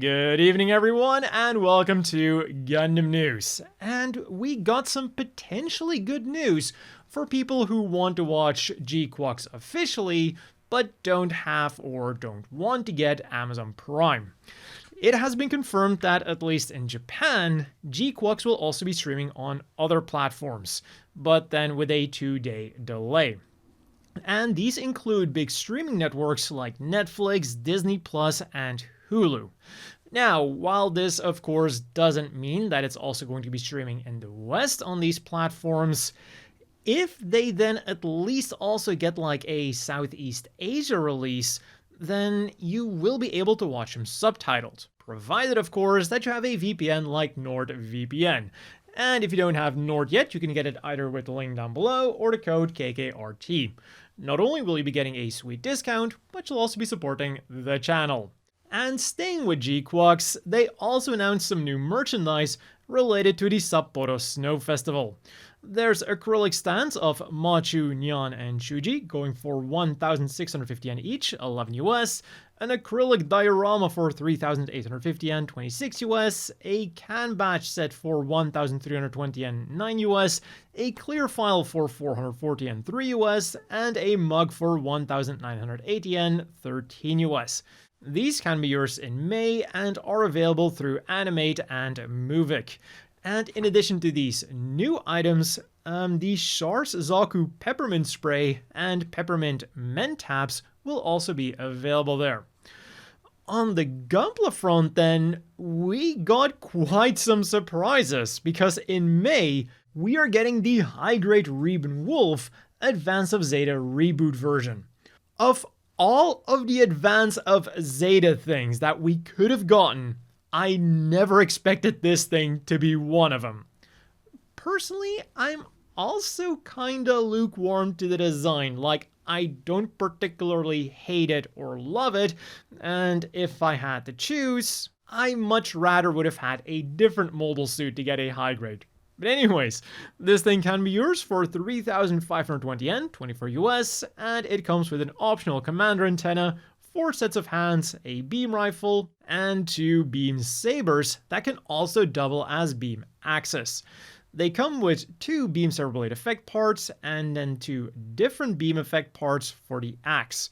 Good evening everyone and welcome to Gundam News. And we got some potentially good news for people who want to watch GQuuuuuX officially but don't have or don't want to get Amazon Prime. It has been confirmed that at least in Japan, GQuuuuuX will also be streaming on other platforms, but then with a 2-day delay. And these include big streaming networks like Netflix, Disney+, and Hulu. Now, while this of course doesn't mean that it's also going to be streaming in the West on these platforms, if they then at least also get like a Southeast Asia release, then you will be able to watch them subtitled, provided of course that you have a VPN like NordVPN. And if you don't have Nord yet, you can get it either with the link down below or the code kkrt. Not only will you be getting a sweet discount, but you'll also be supporting the channel. And staying with GQuuuuuX, they also announced some new merchandise related to the Sapporo Snow Festival. There's acrylic stands of Machu, Nyan, and Shuji going for 1,650 yen each, 11 US, an acrylic diorama for 3,850 yen, 26 US, a can batch set for 1,320 yen, 9 US, a clear file for 440 yen, 3 US, and a mug for 1,980 yen, 13 US. These can be yours in May and are available through Animate and Movic. And in addition to these new items, the Char's Zaku Peppermint Spray and Peppermint Mentabs will also be available there. On the Gunpla front then, we got quite some surprises, because in May, we are getting the high-grade Reben Wolf Advance of Zeta Reboot version. Of all of the Advance of Zeta things that we could have gotten, I never expected this thing to be one of them. Personally, I'm also kinda lukewarm to the design, like I don't particularly hate it or love it, and if I had to choose, I much rather would have had a different modal suit to get a high grade. But anyways, this thing can be yours for 3,520 yen, 24 US, and it comes with an optional commander antenna, 4 sets of hands, a beam rifle, and 2 beam sabers that can also double as beam axes. They come with 2 beam saber blade effect parts and then 2 different beam effect parts for the axe.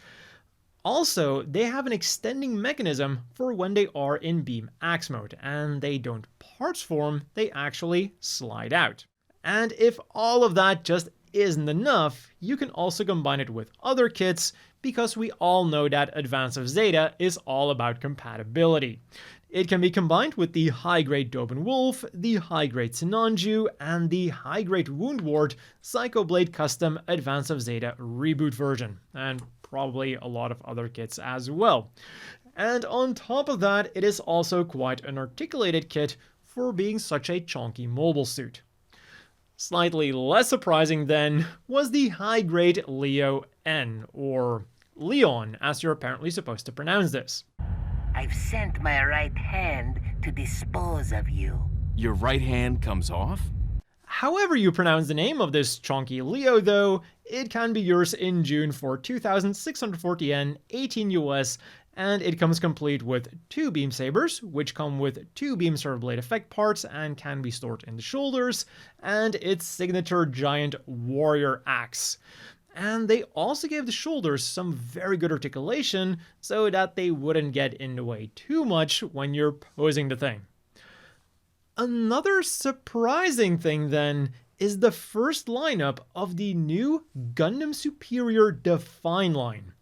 Also, they have an extending mechanism for when they are in beam axe mode, and they don't parts form, they actually slide out. And if all of that just isn't enough, you can also combine it with other kits, because we all know that Advance of Zeta is all about compatibility. It can be combined with the high-grade Doben Wolf, the high-grade Sinanju, and the high-grade Wound Ward Psycho Blade Custom Advance of Zeta Reboot version, and probably a lot of other kits as well. And on top of that, it is also quite an articulated kit for being such a chunky mobile suit. Slightly less surprising then was the high-grade Leo N, or Leon as you're apparently supposed to pronounce this. I've sent my right hand to dispose of you. Your right hand comes off? However you pronounce the name of this chunky Leo though, it can be yours in June for 2,640 yen, 18 US, and it comes complete with 2 beam sabers, which come with 2 beam saber blade effect parts and can be stored in the shoulders, and its signature giant warrior axe. And they also gave the shoulders some very good articulation so that they wouldn't get in the way too much when you're posing the thing. Another surprising thing then is the first lineup of the new Gundam Superior Define line.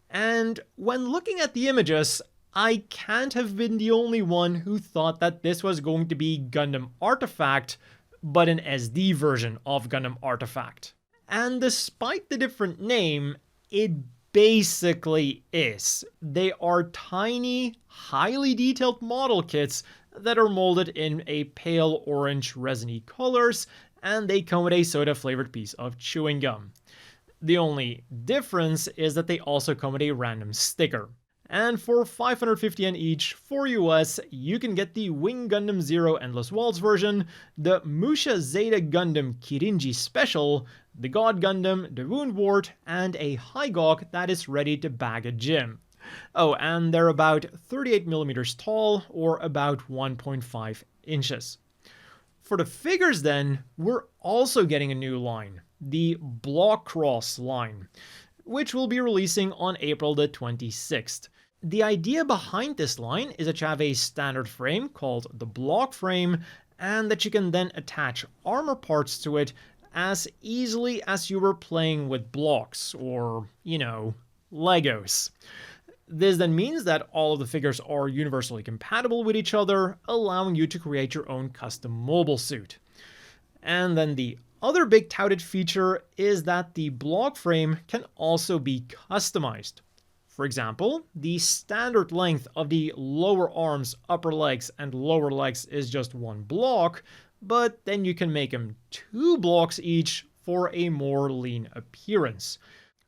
And when looking at the images, I can't have been the only one who thought that this was going to be Gundam Artifact, but an SD version of Gundam Artifact. And despite the different name, it basically is. They are tiny, highly detailed model kits that are molded in a pale orange resiny colors, and they come with a soda-flavored piece of chewing gum. The only difference is that they also come with a random sticker. And for 550 yen each, for US, you can get the Wing Gundam Zero Endless Waltz version, the Musha Zeta Gundam Kirinji Special, the God Gundam, the Wound Ward, and a High Gawk that is ready to bag a gym. Oh, and they're about 38 millimeters tall, or about 1.5 inches. For the figures then, we're also getting a new line, the Blockcross line, which will be releasing on April the 26th. The idea behind this line is that you have a standard frame called the block frame, and that you can then attach armor parts to it as easily as you were playing with blocks, or, Legos. This then means that all of the figures are universally compatible with each other, allowing you to create your own custom mobile suit. And then the other big touted feature is that the block frame can also be customized. For example, the standard length of the lower arms, upper legs, and lower legs is just one block, but then you can make them 2 blocks each for a more lean appearance.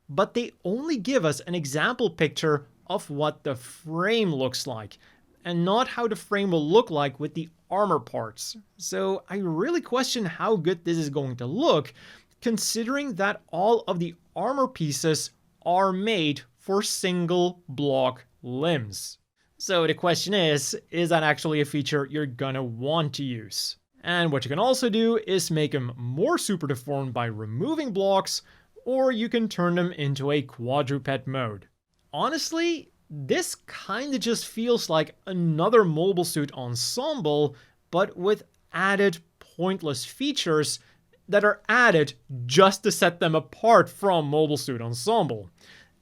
But they only give us an example picture of what the frame looks like, and not how the frame will look like with the armor parts. So I really question how good this is going to look, considering that all of the armor pieces are made for single block limbs. So the question is that actually a feature you're gonna want to use? And what you can also do is make them more super deformed by removing blocks, or you can turn them into a quadruped mode. Honestly, this kinda just feels like another mobile suit ensemble, but with added pointless features that are added just to set them apart from Mobile Suit Ensemble.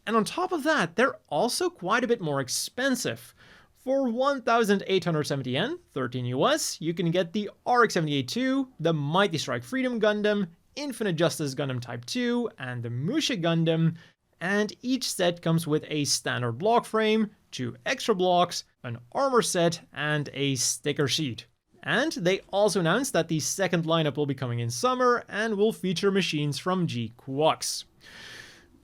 And on top of that, they're also quite a bit more expensive. For 1,870 yen, 13 US, you can get the RX-78-2, the Mighty Strike Freedom Gundam, Infinite Justice Gundam Type 2, and the Musha Gundam, and each set comes with a standard block frame, 2 extra blocks, an armor set, and a sticker sheet. And they also announced that the second lineup will be coming in summer and will feature machines from GQuuuuuX.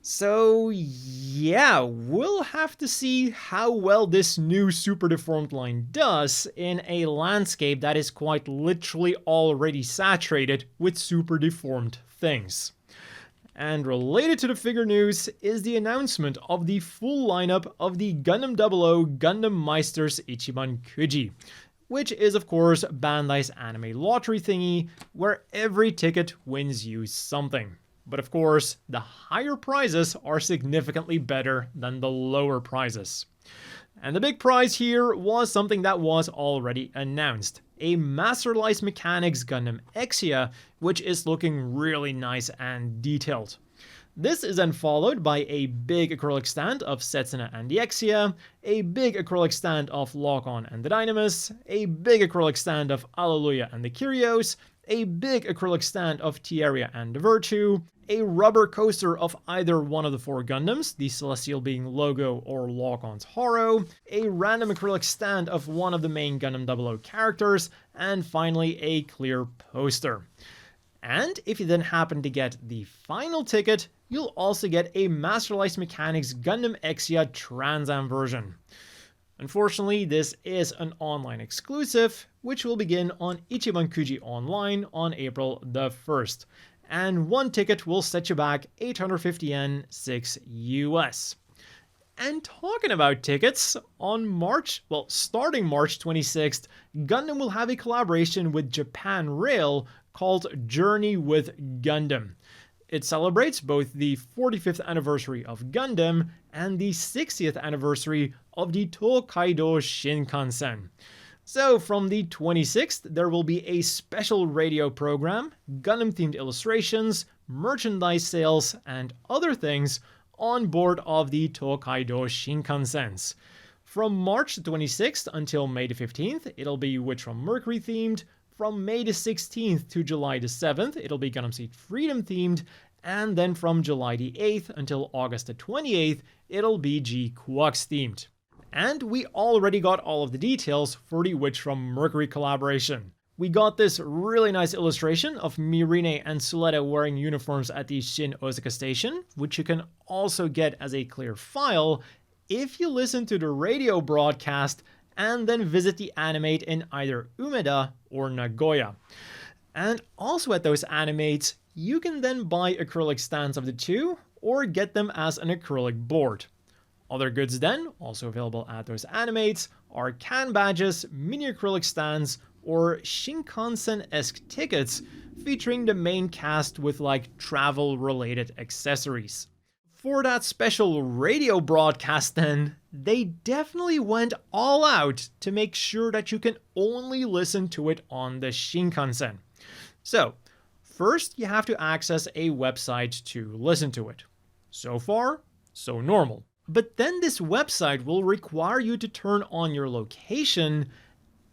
So yeah, we'll have to see how well this new super deformed line does in a landscape that is quite literally already saturated with super deformed things. And related to the figure news is the announcement of the full lineup of the Gundam 00 Gundam Meisters Ichiban Kuji, which is of course Bandai's anime lottery thingy, where every ticket wins you something. But of course, the higher prizes are significantly better than the lower prizes. And the big prize here was something that was already announced, a Masterlized Mechanics Gundam Exia, which is looking really nice and detailed. This is then followed by a big acrylic stand of Setsuna and the Exia, a big acrylic stand of Lock-On and the Dynamis, a big acrylic stand of Alleluia and the Kyrios, a big acrylic stand of Tieria and the Virtue, a rubber coaster of either one of the 4 Gundams, the Celestial being Logo or Lock-On's Haro, a random acrylic stand of one of the main Gundam 00 characters, and finally a clear poster. And if you then happen to get the final ticket, you'll also get a Masterlized Mechanics Gundam Exia Trans Am version. Unfortunately, this is an online exclusive, which will begin on Ichiban Kuji Online on April the 1st. And one ticket will set you back 850 yen, 6 US. And talking about tickets, starting March 26th, Gundam will have a collaboration with Japan Rail called Journey with Gundam. It celebrates both the 45th anniversary of Gundam and the 60th anniversary of the Tokaido Shinkansen. So from the 26th, there will be a special radio program, Gundam-themed illustrations, merchandise sales, and other things on board of the Tokaido Shinkansens. From March 26th until May the 15th, it'll be Witch from Mercury themed. From May the 16th to July the 7th, it'll be Gundam Seed Freedom themed. And then from July the 8th until August the 28th, it'll be GQuuuuuX themed. And we already got all of the details for the Witch from Mercury collaboration. We got this really nice illustration of Mirine and Suletta wearing uniforms at the Shin Osaka station, which you can also get as a clear file if you listen to the radio broadcast and then visit the animate in either Umeda or Nagoya. And also at those animates, you can then buy acrylic stands of the two or get them as an acrylic board. Other goods then, also available at those animates, are can badges, mini acrylic stands, or Shinkansen-esque tickets featuring the main cast with like travel-related accessories. For that special radio broadcast then, they definitely went all out to make sure that you can only listen to it on the Shinkansen. So, first you have to access a website to listen to it. So far, so normal. But then this website will require you to turn on your location,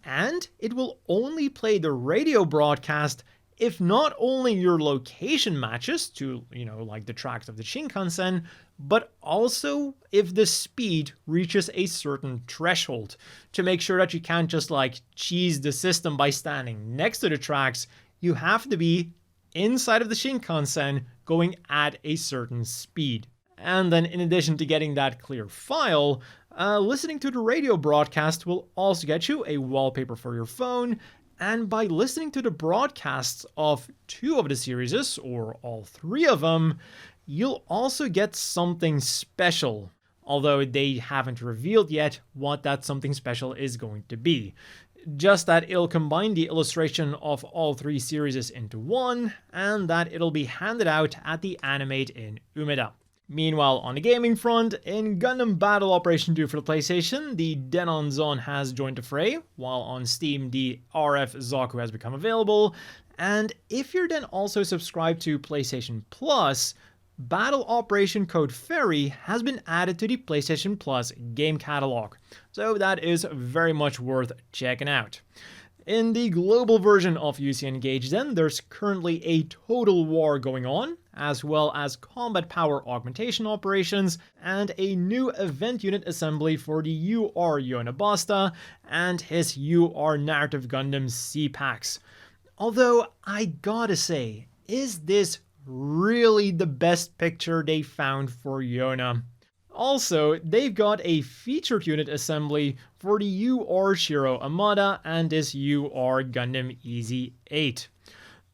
and it will only play the radio broadcast if not only your location matches to, like the tracks of the Shinkansen, but also if the speed reaches a certain threshold, to make sure that you can't just like cheese the system by standing next to the tracks. You have to be inside of the Shinkansen going at a certain speed. And then in addition to getting that clear file, listening to the radio broadcast will also get you a wallpaper for your phone, and by listening to the broadcasts of 2 of the series, or all 3 of them, you'll also get something special, although they haven't revealed yet what that something special is going to be. Just that it'll combine the illustration of all 3 series into one, and that it'll be handed out at the Animate in Umeda. Meanwhile, on the gaming front, in Gundam Battle Operation 2 for the PlayStation, the Denon Zone has joined the fray, while on Steam the RF Zaku has become available, and if you're then also subscribed to PlayStation Plus, Battle Operation Code Fairy has been added to the PlayStation Plus game catalog, so that is very much worth checking out. In the global version of UC Engage then, there's currently a total war going on, as well as combat power augmentation operations, and a new event unit assembly for the UR Yonabasta and his UR Narrative Gundam C-Packs. Although, I gotta say, is this really the best picture they found for Yona? Also, they've got a featured unit assembly for the UR Shiro Amada and this UR Gundam Easy 8.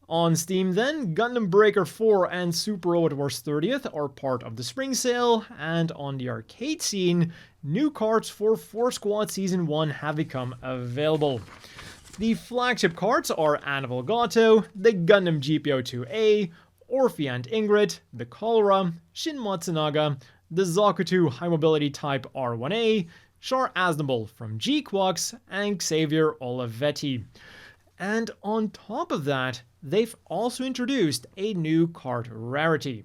On Steam then, Gundam Breaker 4 and Super Robot Wars 30th are part of the spring sale, and on the arcade scene, new cards for 4 Squad Season 1 have become available. The flagship cards are Annabelle Gato, the Gundam GPO-2A, Orphe and Ingrid, the Cholera, Shin Matsunaga, the Zaku 2 High Mobility Type R1A, Char Aznable from GQuuuuuX, and Xavier Olivetti. And on top of that, they've also introduced a new card rarity.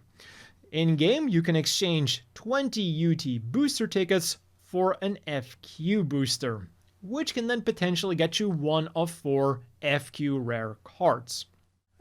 In-game, you can exchange 20 UT booster tickets for an FQ booster, which can then potentially get you one of 4 FQ rare cards.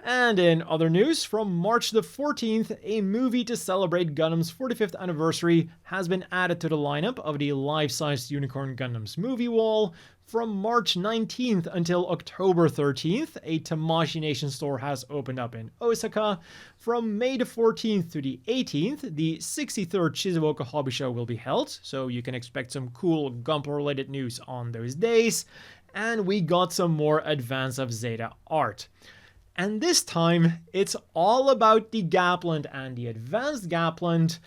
And in other news, from March the 14th, a movie to celebrate Gundam's 45th anniversary has been added to the lineup of the life-sized Unicorn Gundams movie wall. From March 19th until October 13th, a Tamashii Nation store has opened up in Osaka. From May the 14th to the 18th, the 63rd Shizuoka Hobby Show will be held, so you can expect some cool Gunpla-related news on those days. And we got some more Advance of Zeta art. And this time, it's all about the Gapland and the Advanced Gapland,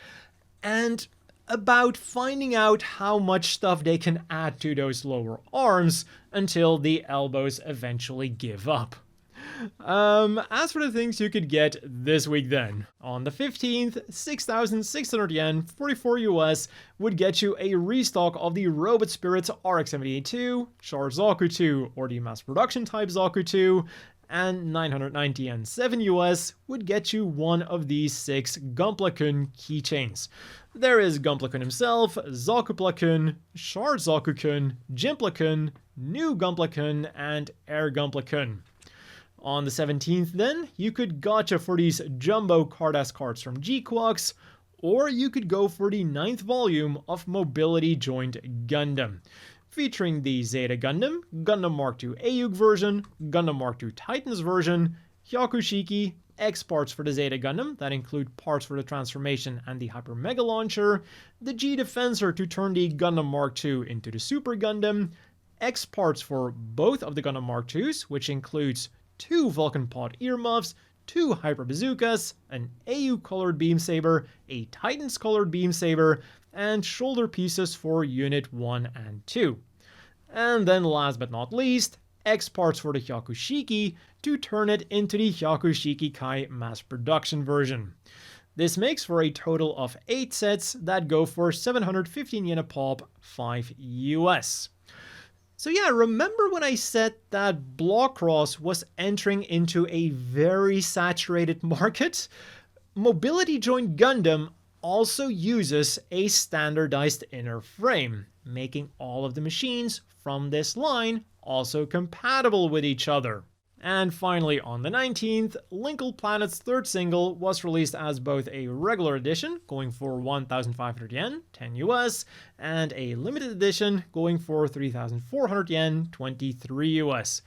and about finding out how much stuff they can add to those lower arms until the elbows eventually give up. As for the things you could get this week then, on the 15th, 6,600 yen, 44 US, would get you a restock of the Robot Spirits RX-78-2, Char Zaku 2, or the mass production type Zaku 2, and 990 yen 7 US would get you one of these 6 Gunpla-Kun keychains. There is Gunpla-Kun himself, Zakupla-Kun, Char Zaku-Kun, Jimpla-Kun, New Gunpla-Kun, and Air Gunpla-Kun. On the 17th then, you could gacha for these jumbo card-ass cards from GQuuuuuX, or you could go for the 9th volume of Mobility Joint Gundam, featuring the Zeta Gundam, Gundam Mark II AUG version, Gundam Mark II Titans version, Hyakushiki, X parts for the Zeta Gundam that include parts for the transformation and the Hyper Mega Launcher, the G Defensor to turn the Gundam Mark II into the Super Gundam, X parts for both of the Gundam Mark IIs, which includes 2 Vulcan Pod earmuffs, 2 Hyper Bazookas, an AU colored beam saber, a Titans colored beam saber, and shoulder pieces for Unit 1 and 2. And then last but not least, X parts for the Hyakushiki to turn it into the Hyakushiki Kai mass production version. This makes for a total of 8 sets that go for 715 yen a pop, 5 US. So yeah, remember when I said that Blockcross was entering into a very saturated market? Mobility Joint Gundam also uses a standardized inner frame, making all of the machines from this line also compatible with each other. And finally, on the 19th, Linkl Planet's third single was released as both a regular edition, going for 1,500 yen, 10 US, and a limited edition, going for 3,400 yen, 23 US.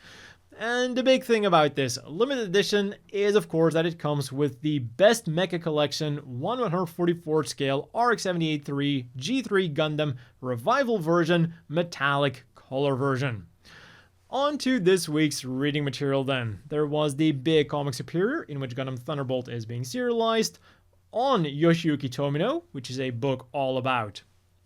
And the big thing about this limited edition is, of course, that it comes with the Best Mecha Collection 1/144 scale RX-78-3 G3 Gundam Revival version, metallic color version. On to this week's reading material then. There was the big comic superior in which Gundam Thunderbolt is being serialized, on Yoshiyuki Tomino, which is a book all about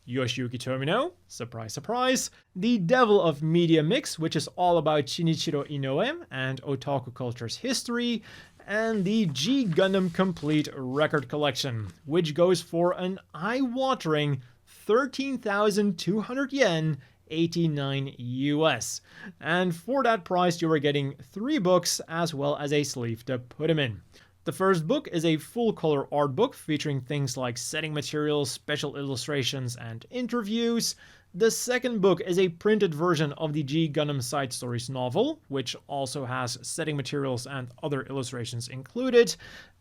Yoshiyuki Tomino, surprise surprise, the Devil of Media Mix, which is all about Shinichiro Inoue and otaku culture's history, and the G Gundam Complete Record Collection, which goes for an eye-watering 13,200 yen, 89 US. And for that price, you are getting 3 books as well as a sleeve to put them in. The first book is a full-color art book featuring things like setting materials, special illustrations, and interviews. The second book is a printed version of the G Gundam Side Stories novel, which also has setting materials and other illustrations included.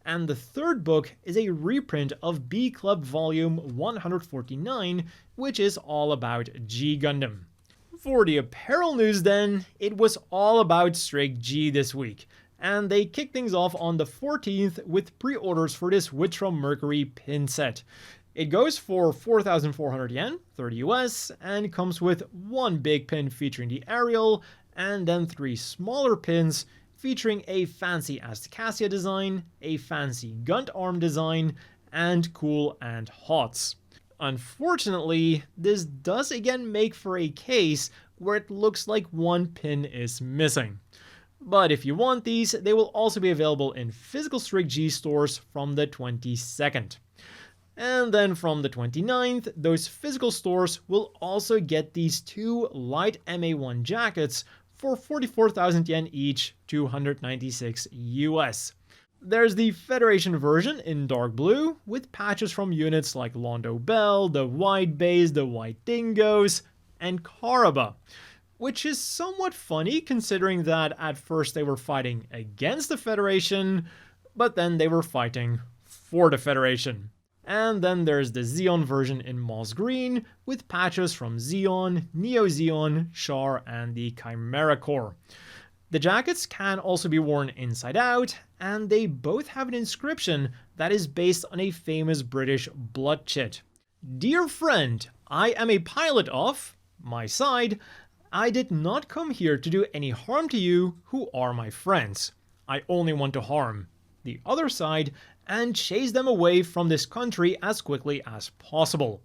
And the third book is a reprint of B Club Volume 149, which is all about G Gundam. For the apparel news then, it was all about Strict G this week, and they kicked things off on the 14th with pre-orders for this Witro Mercury pin set. It goes for 4,400 yen, 30 US, and comes with 1 big pin featuring the Ariel, and then 3 smaller pins featuring a fancy Astacassia design, a fancy Gunt Arm design, and Cool and Hots. Unfortunately, this does again make for a case where it looks like 1 pin is missing. But if you want these, they will also be available in physical Strict G stores from the 22nd. And then from the 29th, those physical stores will also get these 2 light MA1 jackets for 44,000 yen each, 296 US. There's the Federation version in dark blue, with patches from units like Londo Bell, the White Bays, the White Dingoes, and Karaba, which is somewhat funny considering that at first they were fighting against the Federation, but then they were fighting for the Federation. And then there's the Zeon version in moss green, with patches from Zeon, Neo Zeon, Char, and the Chimera Corps. The jackets can also be worn inside out, and they both have an inscription that is based on a famous British blood chit. Dear friend, I am a pilot of my side. I did not come here to do any harm to you who are my friends. I only want to harm the other side and chase them away from this country as quickly as possible.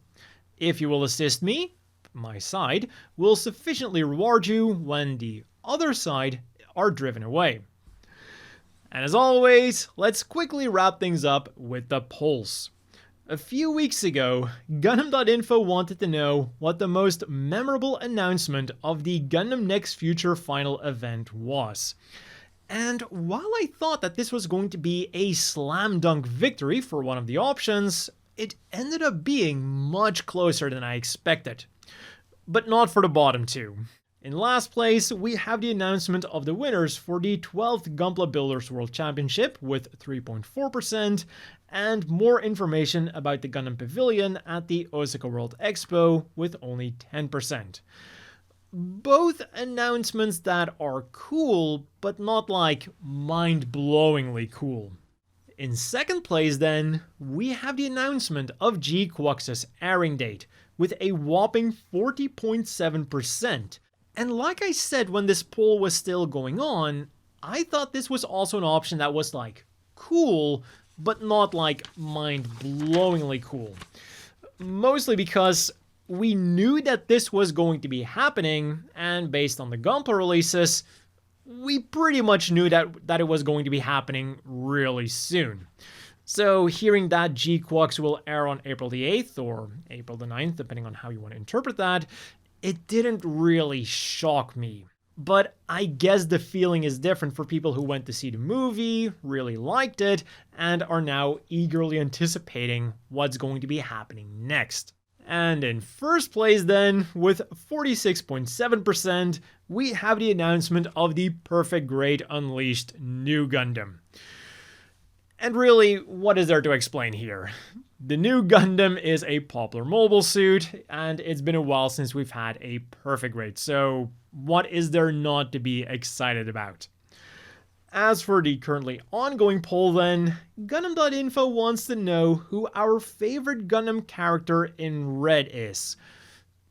If you will assist me, my side will sufficiently reward you when the other side are driven away. And as always, let's quickly wrap things up with the polls. A few weeks ago, Gundam.info wanted to know what the most memorable announcement of the Gundam Next Future final event was. And while I thought that this was going to be a slam dunk victory for one of the options, it ended up being much closer than I expected. But not for the bottom 2. In last place, we have the announcement of the winners for the 12th Gunpla Builders World Championship with 3.4%, and more information about the Gundam Pavilion at the Osaka World Expo with only 10%. Both announcements that are cool, but not like mind-blowingly cool. In second place then, we have the announcement of GQuuuuuX's airing date with a whopping 40.7%. And like I said when this poll was still going on, I thought this was also an option that was like cool, but not like mind-blowingly cool. Mostly because we knew that this was going to be happening, and based on the Gunpla releases, we pretty much knew that it was going to be happening really soon. So hearing that GQuuuuuX will air on April the 8th or April the 9th, depending on how you want to interpret that, it didn't really shock me. But I guess the feeling is different for people who went to see the movie, really liked it, and are now eagerly anticipating what's going to be happening next. And in first place then, with 46.7%, we have the announcement of the Perfect Grade Unleashed new Gundam. And really, what is there to explain here? The new Gundam is a popular mobile suit, and it's been a while since we've had a Perfect Grade, so what is there not to be excited about? As for the currently ongoing poll then, Gundam.info wants to know who our favorite Gundam character in red is.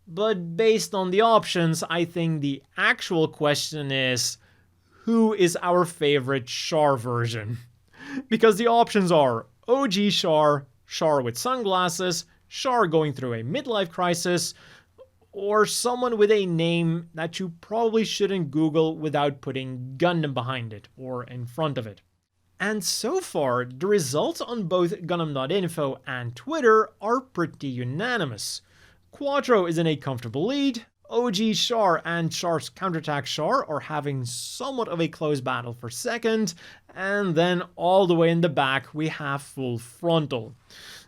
But based on the options, I think the actual question is, who is our favorite Char version? Because the options are OG Char, Char with sunglasses, Char going through a midlife crisis, or someone with a name that you probably shouldn't Google without putting Gundam behind it or in front of it. And so far, the results on both Gundam.info and Twitter are pretty unanimous. Quattro is in a comfortable lead, OG Char and Char's counterattack Char are having somewhat of a close battle for second, and then all the way in the back we have Full Frontal.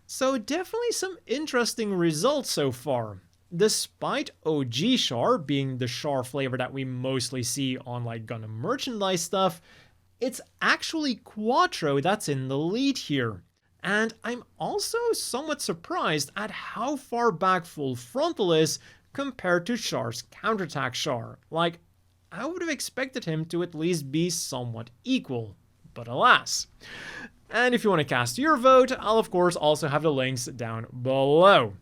So definitely some interesting results so far. Despite OG Char being the Char flavor that we mostly see on like Gundam merchandise stuff, it's actually Quattro that's in the lead here. And I'm also somewhat surprised at how far back Full Frontal is compared to Char's counterattack Char. Like, I would have expected him to at least be somewhat equal, but alas. And if you want to cast your vote, I'll of course also have the links down below.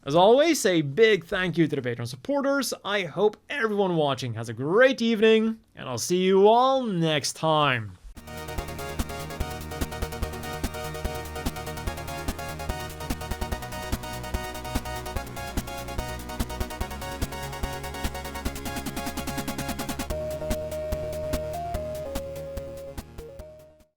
As always, a big thank you to the Patreon supporters. I hope everyone watching has a great evening, and I'll see you all next time.